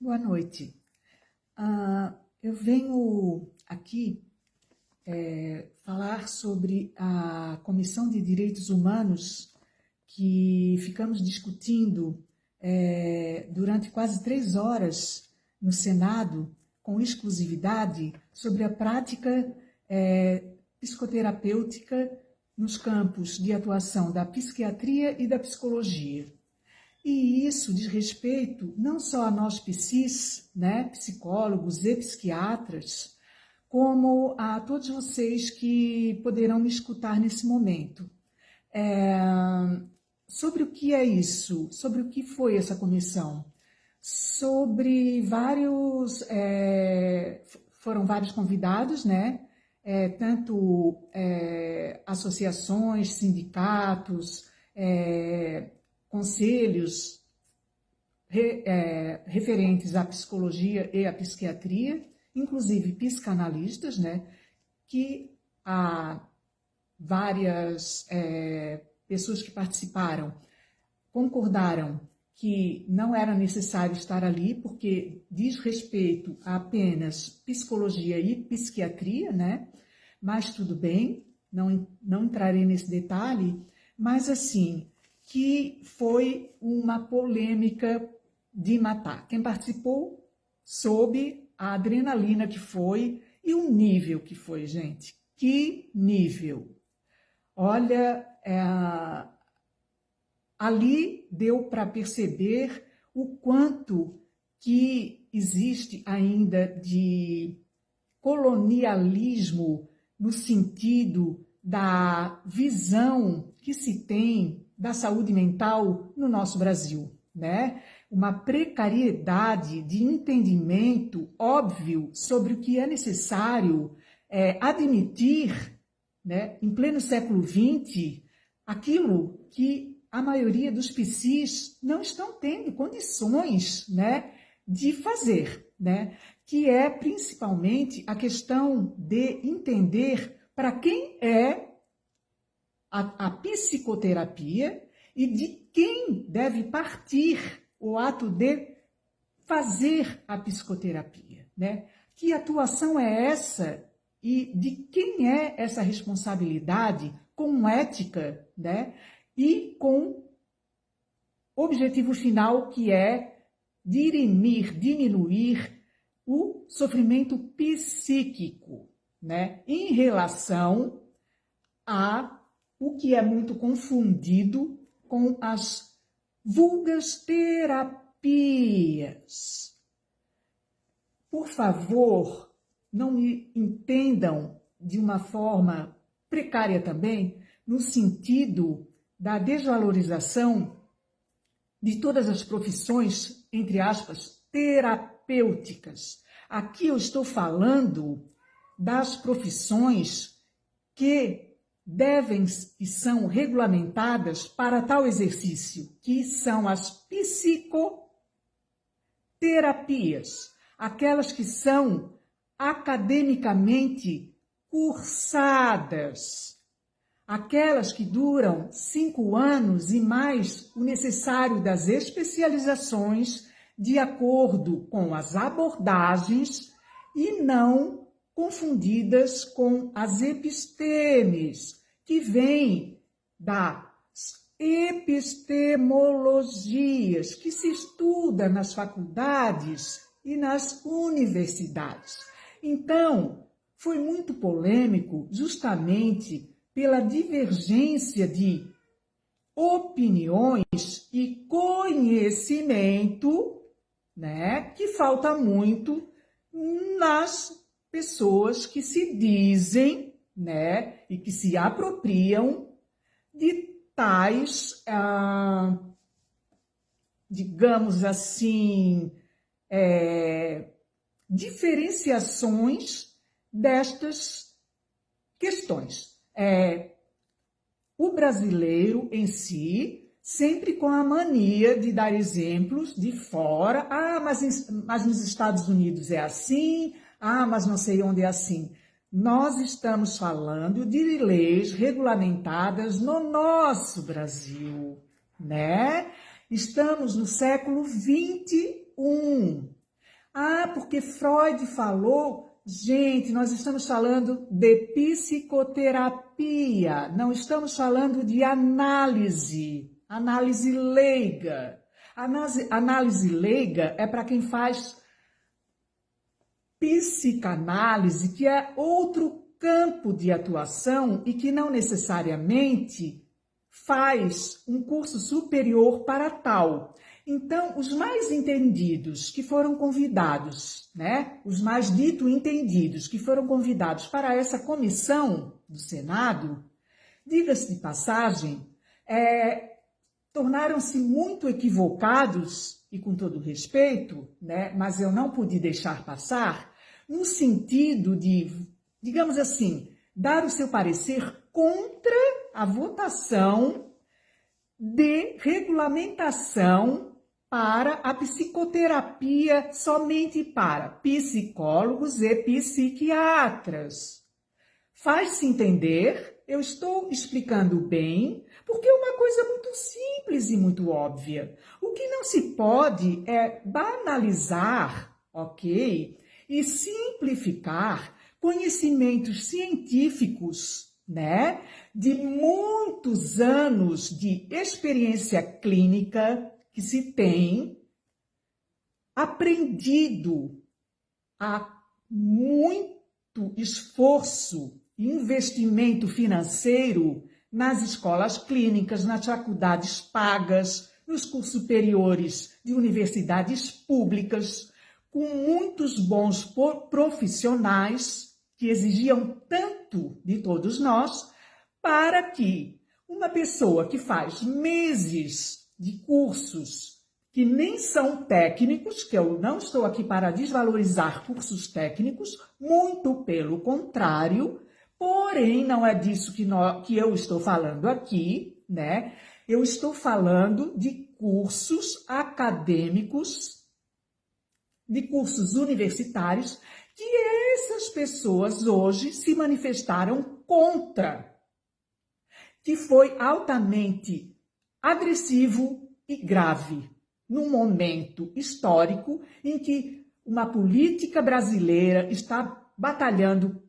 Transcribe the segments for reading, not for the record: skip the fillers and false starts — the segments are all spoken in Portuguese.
Boa noite. Eu venho aqui falar sobre a Comissão de Direitos Humanos que ficamos discutindo durante quase 3 horas no Senado, com exclusividade, sobre a prática psicoterapêutica nos campos de atuação da psiquiatria e da psicologia. E isso diz respeito não só a nós psis, né, psicólogos e psiquiatras, como a todos vocês que poderão me escutar nesse momento. Sobre o que é isso? Sobre o que foi essa comissão? Sobre foram vários convidados, né? Tanto associações, sindicatos, conselhos referentes à psicologia e à psiquiatria, inclusive psicanalistas, né, que há várias pessoas que participaram concordaram que não era necessário estar ali, porque diz respeito a apenas psicologia e psiquiatria, né? Mas tudo bem, não entrarei nesse detalhe, mas assim, que foi uma polêmica de matar. Quem participou soube a adrenalina que foi e o nível que foi, gente. Que nível! Olha, ali deu para perceber o quanto que existe ainda de colonialismo no sentido da visão que se tem da saúde mental no nosso Brasil, né? Uma precariedade de entendimento óbvio sobre o que é necessário admitir, né, em pleno século XX, aquilo que a maioria dos psis não estão tendo condições, né, de fazer, né? Que é principalmente a questão de entender para quem é a psicoterapia e de quem deve partir o ato de fazer a psicoterapia, né? Que atuação é essa e de quem é essa responsabilidade com ética, né? E com objetivo final que é diminuir o sofrimento psíquico, né? Em relação a o que é muito confundido com as vulgas terapias. Por favor, não me entendam de uma forma precária também, no sentido da desvalorização de todas as profissões, entre aspas, terapêuticas. Aqui eu estou falando das profissões que devem e são regulamentadas para tal exercício, que são as psicoterapias, aquelas que são academicamente cursadas, aquelas que duram 5 anos e mais o necessário das especializações de acordo com as abordagens e não confundidas com as epistemes, que vêm das epistemologias, que se estuda nas faculdades e nas universidades. Então, foi muito polêmico justamente pela divergência de opiniões e conhecimento, né, que falta muito nas pessoas que se dizem, né, e que se apropriam de tais, digamos assim, diferenciações destas questões. O brasileiro em si, sempre com a mania de dar exemplos de fora. Mas nos Estados Unidos é assim, mas não sei onde é assim. Nós estamos falando de leis regulamentadas no nosso Brasil, né? Estamos no século XXI, Ah, porque Freud falou. Gente, nós estamos falando de psicoterapia, não estamos falando de análise leiga. Análise leiga é para quem faz psicanálise, que é outro campo de atuação e que não necessariamente faz um curso superior para tal. Então, os mais entendidos que foram convidados, né? Os mais dito entendidos que foram convidados para essa comissão do Senado, diga-se de passagem, tornaram-se muito equivocados, e com todo respeito, né? Mas eu não pude deixar passar, no sentido de, digamos assim, dar o seu parecer contra a votação de regulamentação para a psicoterapia somente para psicólogos e psiquiatras. Faz-se entender? Eu estou explicando bem, porque é uma coisa muito simples e muito óbvia. O que não se pode é banalizar, ok? E simplificar conhecimentos científicos, né? De muitos anos de experiência clínica que se tem aprendido a muito esforço e investimento financeiro nas escolas clínicas, nas faculdades pagas, nos cursos superiores de universidades públicas, com muitos bons profissionais que exigiam tanto de todos nós, para que uma pessoa que faz meses de cursos que nem são técnicos, que eu não estou aqui para desvalorizar cursos técnicos, muito pelo contrário, porém não é disso que eu estou falando aqui, né? Eu estou falando de cursos acadêmicos, de cursos universitários, que essas pessoas hoje se manifestaram contra, que foi altamente agressivo e grave, num momento histórico em que uma política brasileira está batalhando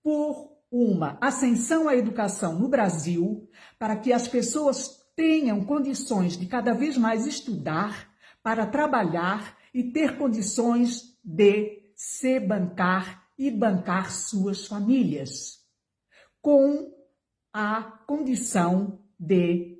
por uma ascensão à educação no Brasil, para que as pessoas tenham condições de cada vez mais estudar, para trabalhar e ter condições de se bancar e bancar suas famílias, com a condição de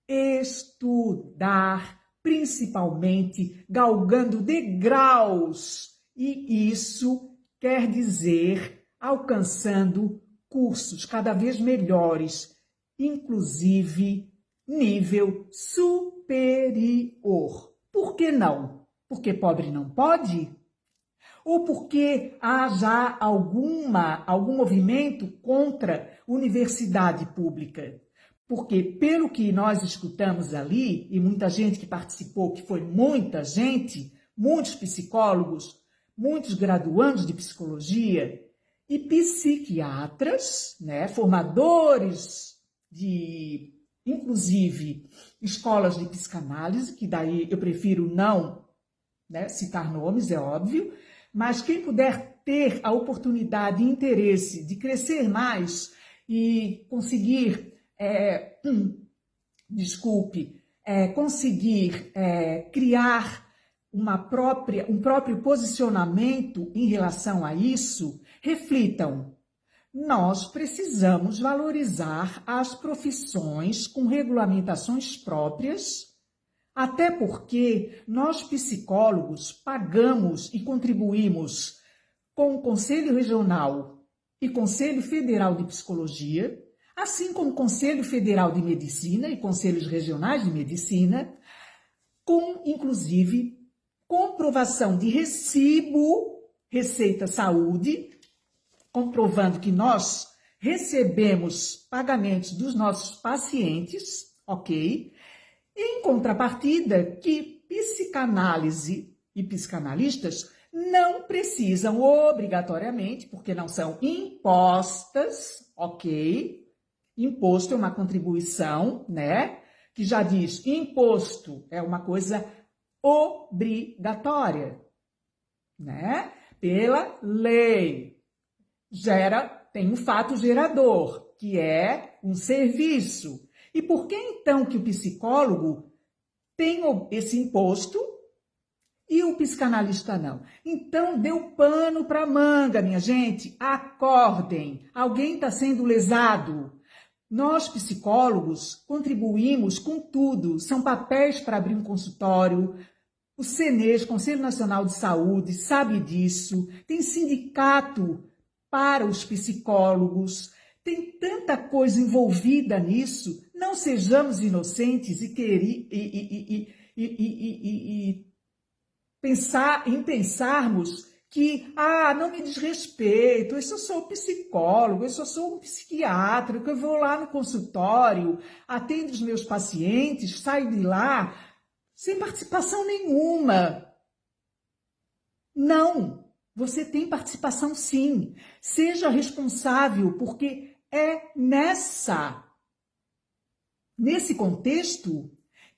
estudar, principalmente galgando degraus, e isso quer dizer alcançando cursos cada vez melhores, inclusive nível superior. Por que não? Porque pobre não pode? Ou porque há já algum movimento contra universidade pública? Porque, pelo que nós escutamos ali, e muita gente que participou, que foi muita gente, muitos psicólogos, muitos graduandos de psicologia e psiquiatras, né, formadores de, inclusive, escolas de psicanálise, que daí eu prefiro não, né, citar nomes, é óbvio, mas quem puder ter a oportunidade e interesse de crescer mais e conseguir conseguir criar um próprio posicionamento em relação a isso, reflitam. Nós precisamos valorizar as profissões com regulamentações próprias, até porque nós psicólogos pagamos e contribuímos com o Conselho Regional e Conselho Federal de Psicologia, assim como o Conselho Federal de Medicina e Conselhos Regionais de Medicina, com, inclusive, comprovação de recibo, Receita Saúde, comprovando que nós recebemos pagamentos dos nossos pacientes, ok? Em contrapartida, que psicanálise e psicanalistas não precisam obrigatoriamente, porque não são impostas, ok? Imposto é uma contribuição, né? Que já diz, imposto é uma coisa obrigatória. né? Pela lei. Tem um fato gerador, que é um serviço. E por que então que o psicólogo tem esse imposto e o psicanalista não? Então, deu pano para manga, minha gente. Acordem. Alguém está sendo lesado. Nós, psicólogos, contribuímos com tudo. São papéis para abrir um consultório. O CNES, Conselho Nacional de Saúde, sabe disso. Tem sindicato para os psicólogos. Tem tanta coisa envolvida nisso. Não sejamos inocentes e pensarmos que, não me diz respeito, eu só sou psicólogo, eu só sou um psiquiatra, que eu vou lá no consultório, atendo os meus pacientes, saio de lá sem participação nenhuma. Não, você tem participação sim. Seja responsável, porque é nesse contexto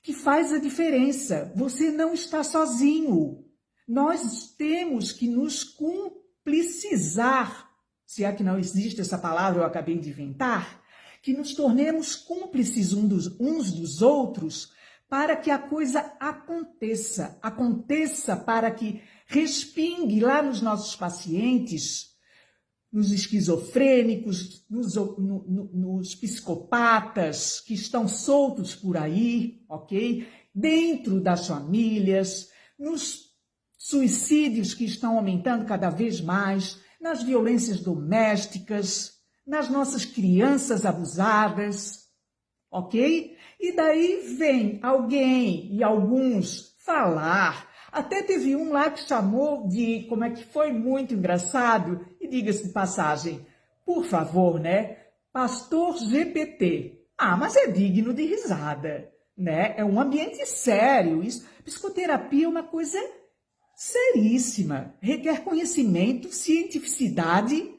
que faz a diferença. Você não está sozinho. Nós temos que nos cumpliciar, se é que não existe essa palavra, eu acabei de inventar, que nos tornemos cúmplices uns dos outros para que a coisa aconteça para que respingue lá nos nossos pacientes, nos esquizofrênicos, nos psicopatas que estão soltos por aí, ok? Dentro das famílias, nos suicídios que estão aumentando cada vez mais, nas violências domésticas, nas nossas crianças abusadas, ok? E daí vem alguém e alguns falar. Até teve um lá que chamou de, como é que foi, muito engraçado, e diga-se de passagem, por favor, né? Pastor GPT. Mas é digno de risada, né? É um ambiente sério. Psicoterapia é uma coisa seríssima. Requer conhecimento, cientificidade,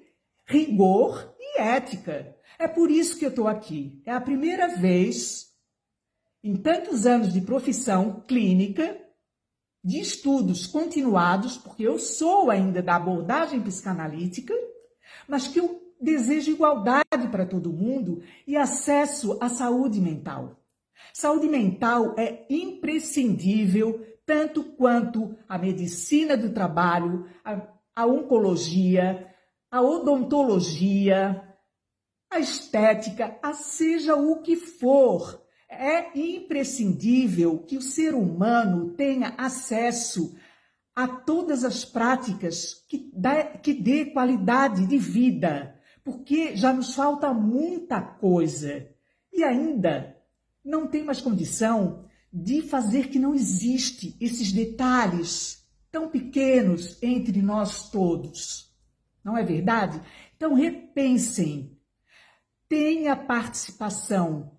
rigor e ética. É por isso que eu estou aqui. É a primeira vez, em tantos anos de profissão clínica, de estudos continuados, porque eu sou ainda da abordagem psicanalítica, mas que eu desejo igualdade para todo mundo e acesso à saúde mental. Saúde mental é imprescindível, tanto quanto a medicina do trabalho, a oncologia, a odontologia, a estética, seja o que for. É imprescindível que o ser humano tenha acesso a todas as práticas que dê qualidade de vida, porque já nos falta muita coisa e ainda não tem mais condição de fazer que não existe esses detalhes tão pequenos entre nós todos. Não é verdade? Então repensem, tenha participação.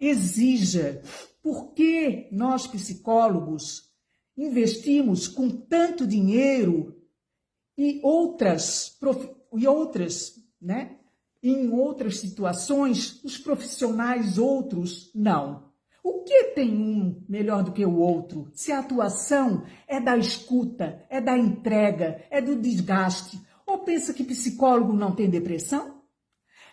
Exija. Por que nós, psicólogos, investimos com tanto dinheiro e né? Em outras situações, os profissionais outros não? O que tem um melhor do que o outro? Se a atuação é da escuta, é da entrega, é do desgaste, ou pensa que psicólogo não tem depressão?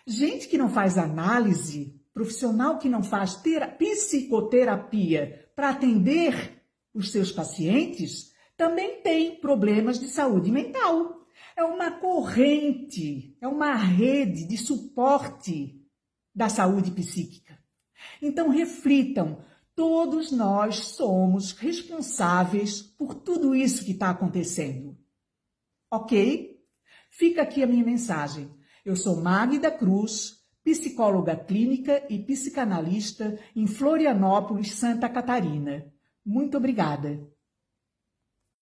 Gente que não faz análise, profissional que não faz psicoterapia para atender os seus pacientes, também tem problemas de saúde mental. É uma corrente, é uma rede de suporte da saúde psíquica. Então reflitam, todos nós somos responsáveis por tudo isso que está acontecendo. Ok? Fica aqui a minha mensagem. Eu sou Magda Cruz, psicóloga clínica e psicanalista em Florianópolis, Santa Catarina. Muito obrigada.